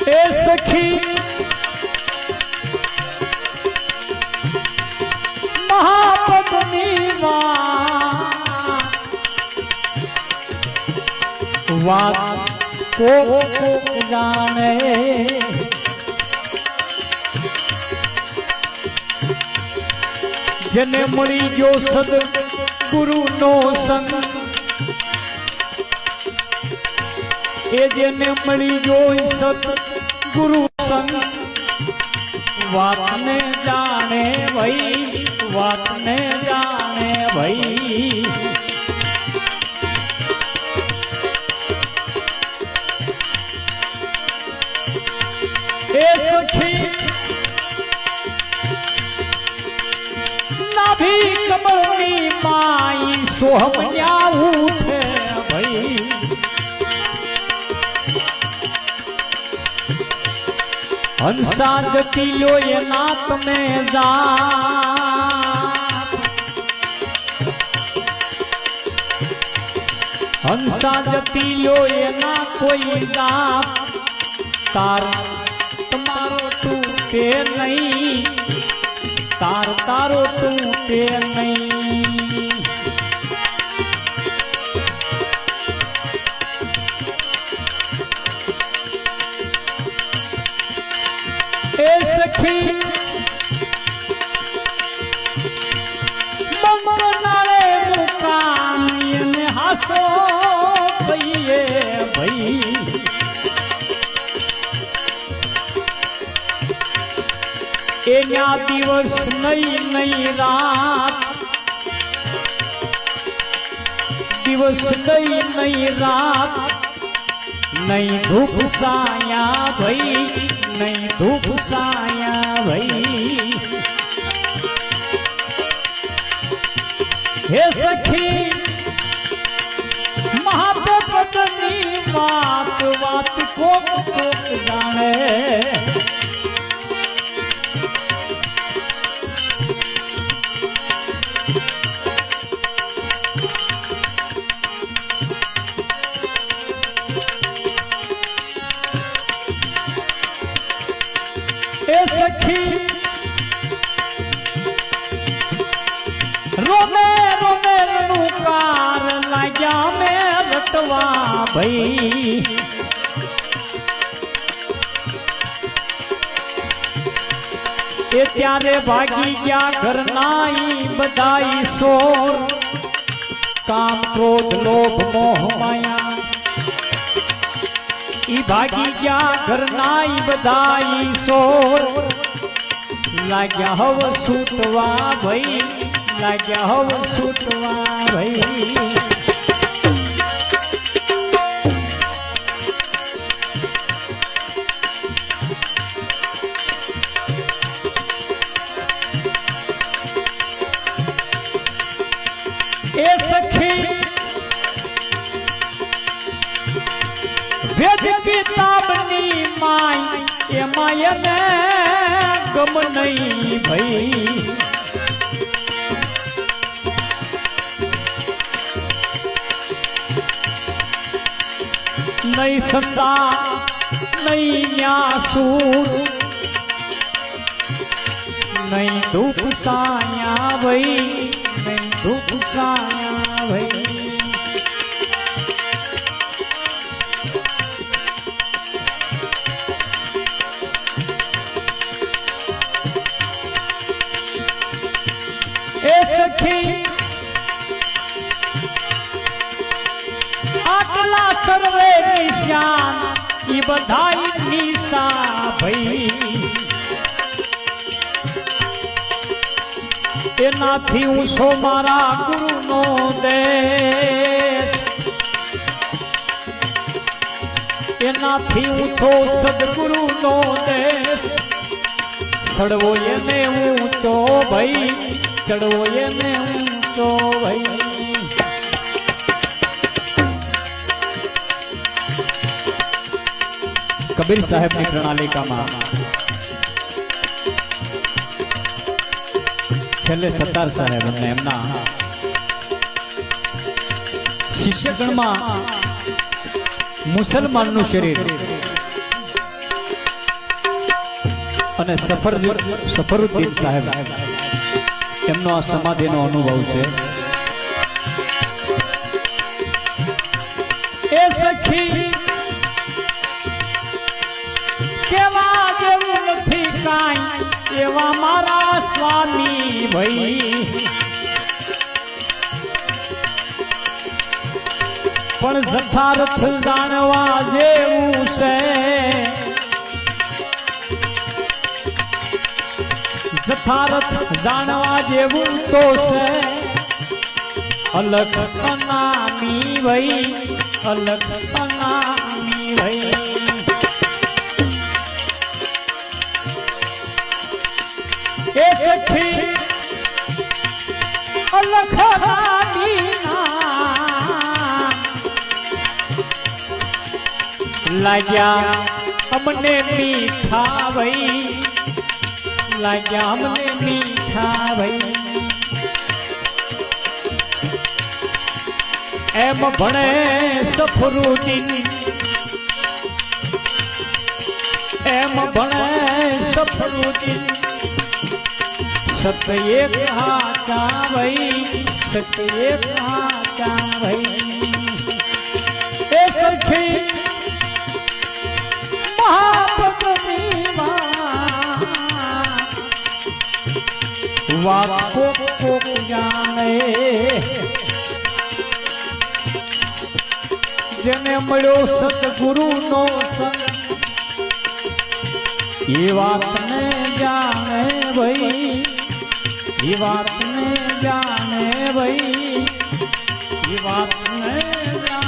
ए सखी महापत्नी बात को जाने जने मળી गयो सदगुरु नो संग ए जने मળી गयो सदगुरु संग बात ने जाने भाई बात ने जाने भाई ए सखी नाभी कमलनी माई सोहमया उठे भाई हंसा जती लो ये नात में जा हंसा जती लो ये ना कोई जा तार तुम्हारो टूटे नहीं तार तारो टूटे नहीं ए सखी मंगनारे मुकान हासो भैये भाई एना दिवस नई नई रात दिवस नई नई रात नई धूप साया भाई नई धूप साया भाई हे सखी महापत्नी बात बात को जाने ए सखी रोमे रोमे नुकार लाया में रटवा भाई ए त्यारे भागी क्या घर नाई बधाई शोर काम क्रोध लोभ मोह माया ई भागी क्या घर नाई बधाई शोर लाग्या हव सूटवा भाई लाग्या हव सूटवा भाई ए सखी वेद किताबनी माई ए माया ने गम नहीं भाई नहीं सत्ता नहीं न्यासूर नहीं धूप साया भाई नहीं धूप साया भाई ए सखी आटला सर्वे निशान ई बधाई निशा भाई एनाथी ऊंचो मारा गुरु नो देश एनाथी ऊंचो सदगुरु नो देश चढ़वो ने ऊंचो भाई चढ़वो ने ऊंचो भाई कबीर साहेब ની પ્રણાલિકામાં છેલ્લે સત્તાર સાહેબ અને એમના શિષ્યગણમાં મુસલમાનનું શરીર અને સફરુદ્દીન સાહેબ એમનો આ સમાધિનો અનુભવ છે. એ સખી કેવા જેવું નથી કાંઈ એવા મારા સ્વામી ભાઈ, પણ જથાર્થ જાણવા જેવું છે, જથાર્થ જાણવા જેવું તો છે. અલગ અનામી ભાઈ, અલગ અનામી ભાઈ. એ સખી અલગ અનામી લાગ્યા અમને મીઠા ભાઈ, લાગ્યા અમને મીઠા ભાઈ. એમ ભણે સફરુદ્દીન, એમ ભણે સફરુદ્દીન. સત્ય એક હાચા ભાઈ, સત્ય એક હાચા ભાઈ. એ સખી વાત કોક જાણે, જેને મળ્યો સતગુરુ નો સંગ એ વાતને જાણે ભાઈ, એ વાતને જાણે ભાઈ, એ વાતને જાણે.